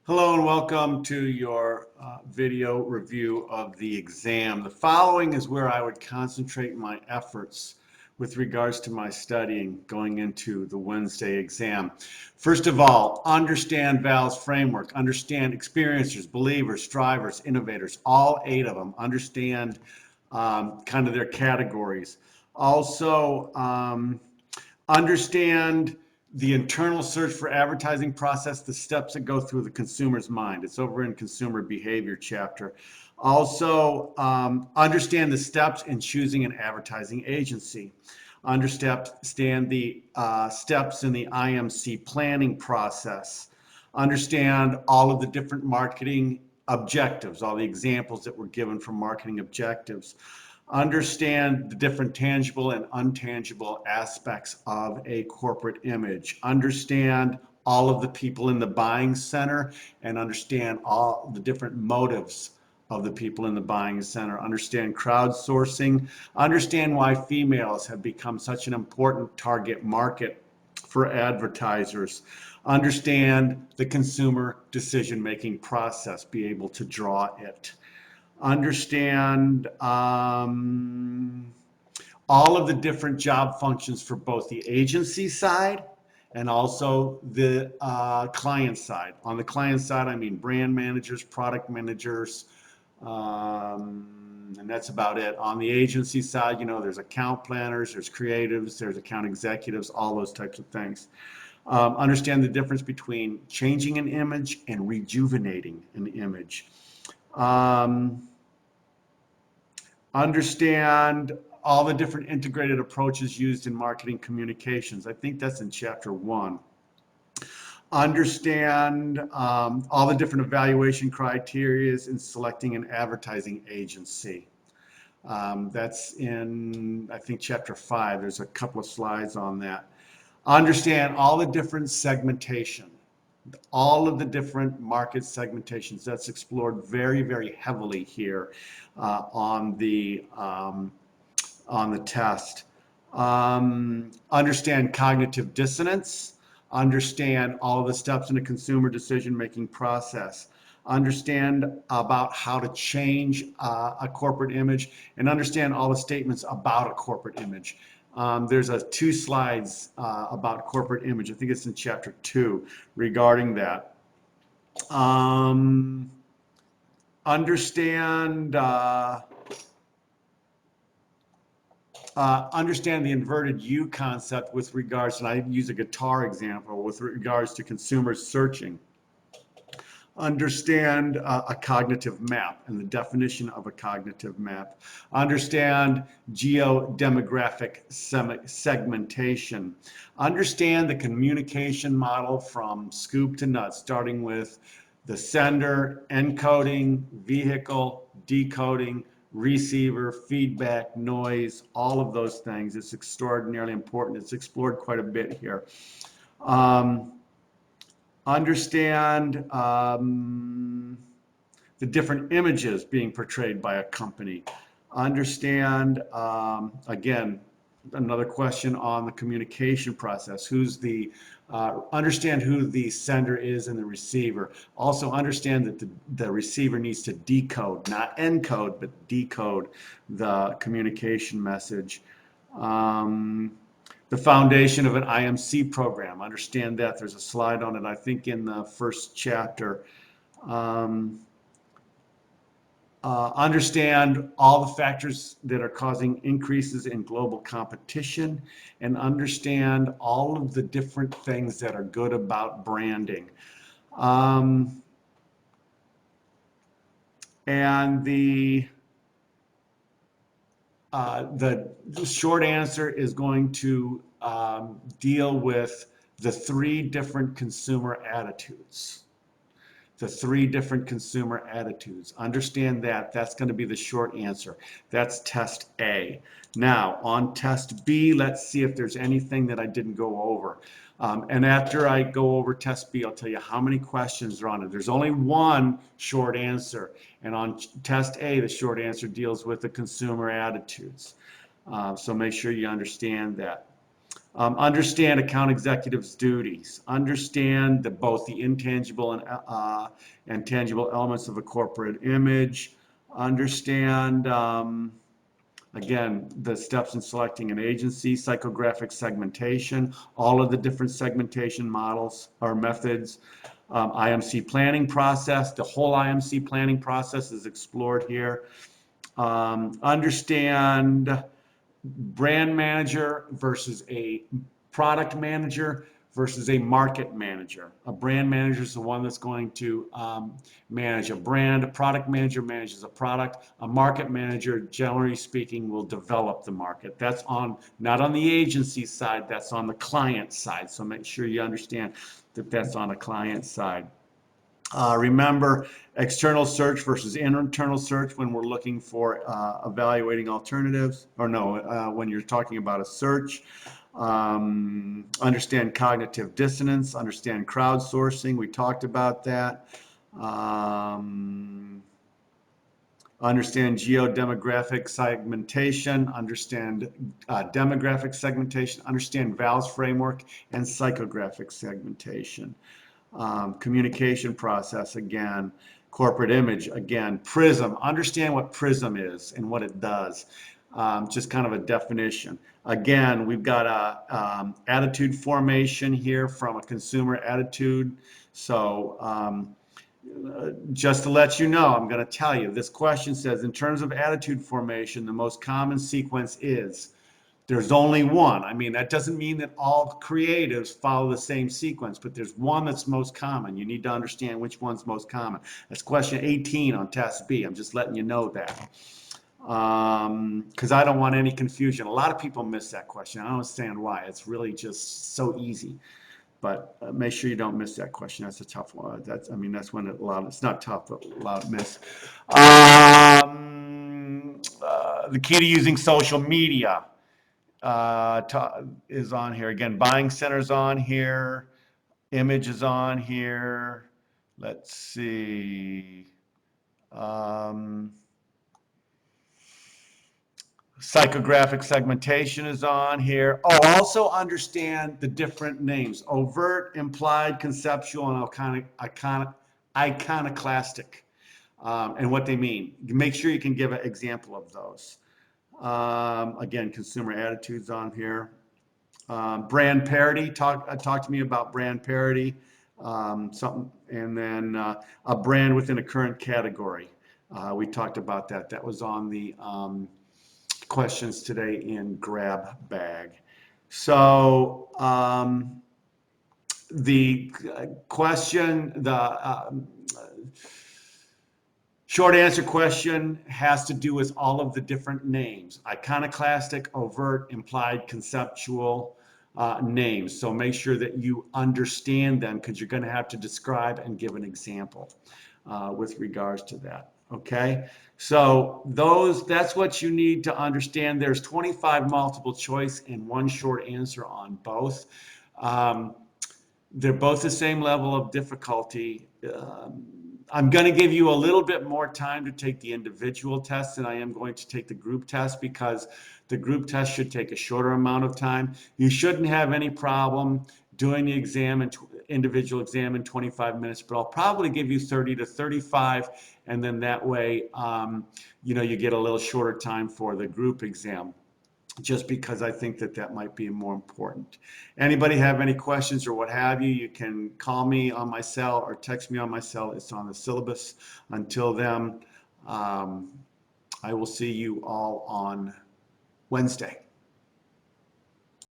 Hello and welcome to your video review of the exam. The following is where I would concentrate my efforts with regards to my studying going into the Wednesday exam. First of all, understand Val's framework, understand experiencers, believers, strivers, innovators, all 8 of them, understand kind of their categories. Also, understand the internal search for advertising process, the steps that go through the consumer's mind. It's over in consumer behavior chapter. Also, understand the steps in choosing an advertising agency. Understand the steps in the IMC planning process. Understand all of the different marketing objectives, all the examples that were given from marketing objectives. Understand the different tangible and intangible aspects of a corporate image. Understand all of the people in the buying center and understand all the different motives of the people in the buying center. Understand crowdsourcing. Understand why females have become such an important target market for advertisers. Understand the consumer decision-making process. Be able to draw it. Understand all of the different job functions for both the agency side and also the client side. On the client side, I mean brand managers, product managers, and that's about it. On the agency side, you know, there's account planners, there's creatives, there's account executives, all those types of things. Understand the difference between changing an image and rejuvenating an image. Understand all the different integrated approaches used in marketing communications. I think that's in chapter 1. Understand all the different evaluation criteria in selecting an advertising agency. That's in, I think, chapter 5. There's a couple of slides on that. Understand all the different segmentation, all of the different market segmentations. That's explored very, very heavily here on the test. Understand cognitive dissonance. Understand all of the steps in a consumer decision-making process. Understand about how to change a corporate image, and understand all the statements about a corporate image. There's 2 slides about corporate image. I think it's in chapter 2 regarding that. Understand understand the inverted U concept with regards, and I use a guitar example, with regards to consumers searching. Understand a cognitive map and the definition of a cognitive map. Understand geodemographic segmentation. Understand the communication model from scoop to nuts, starting with the sender, encoding, vehicle, decoding, receiver, feedback, noise, all of those things. It's extraordinarily important. It's explored quite a bit here. Understand the different images being portrayed by a company. Understand, again, another question on the communication process. Understand who the sender is and the receiver. Also understand that the receiver needs to decode, not encode, but decode the communication message. The foundation of an IMC program. Understand that. There's a slide on it, I think, in the first chapter. Understand all the factors that are causing increases in global competition, and understand all of the different things that are good about branding. And the short answer is going to deal with the 3 different consumer attitudes. The 3 different consumer attitudes. Understand that. That's going to be the short answer. That's test A. Now, on test B, let's see if there's anything that I didn't go over. And after I go over test B, I'll tell you how many questions are on it. There's only 1 short answer. And on test A, the short answer deals with the consumer attitudes. So make sure you understand that. Understand account executives' duties. Understand both the intangible and tangible elements of a corporate image. Understand, again, the steps in selecting an agency, psychographic segmentation, all of the different segmentation models or methods. IMC planning process, the whole IMC planning process is explored here. Understand brand manager versus a product manager versus a market manager. A brand manager is the one that's going to manage a brand. A product manager manages a product. A market manager, generally speaking, will develop the market. That's on, not on the agency side, that's on the client side. So make sure you understand that that's on a client side. Remember, external search versus internal search when we're looking for evaluating alternatives, or no, when you're talking about a search. Understand cognitive dissonance, understand crowdsourcing. We talked about that. Understand geodemographic segmentation, understand demographic segmentation, understand VALS framework and psychographic segmentation. Communication process, again, corporate image, again, PRISM, understand what PRISM is and what it does, just kind of a definition. Again, we've got a attitude formation here from a consumer attitude. So just to let you know, I'm going to tell you, this question says, in terms of attitude formation, the most common sequence is, there's only one. I mean, that doesn't mean that all creatives follow the same sequence, but there's one that's most common. You need to understand which one's most common. That's question 18 on test B. I'm just letting you know that. Because I don't want any confusion. A lot of people miss that question. I don't understand why. It's really just so easy. But make sure you don't miss that question. That's a tough one. I mean, that's when it's not tough, but a lot of miss. The key to using social media is on here. Again, buying center's on here. Image is on here. Let's see. Psychographic segmentation is on here. Oh, also understand the different names: overt, implied, conceptual, and iconoclastic, and what they mean. Make sure you can give an example of those. Again, consumer attitudes on here. Brand parity. Talk to me about brand parity. Something, and then a brand within a current category. We talked about that. That was on the questions today in grab bag. So the question, the short answer question has to do with all of the different names: iconoclastic, overt, implied, conceptual names. So make sure that you understand them, because you're going to have to describe and give an example with regards to that. Okay, so that's what you need to understand. There's 25 multiple choice and one short answer on both. They're both the same level of difficulty. I'm going to give you a little bit more time to take the individual test than I am going to take the group test, because the group test should take a shorter amount of time. You shouldn't have any problem doing the exam and individual exam in 25 minutes, but I'll probably give you 30 to 35, and then that way, you get a little shorter time for the group exam, just because I think that might be more important. Anybody have any questions or what have you, you can call me on my cell or text me on my cell. It's on the syllabus. Until then, I will see you all on Wednesday.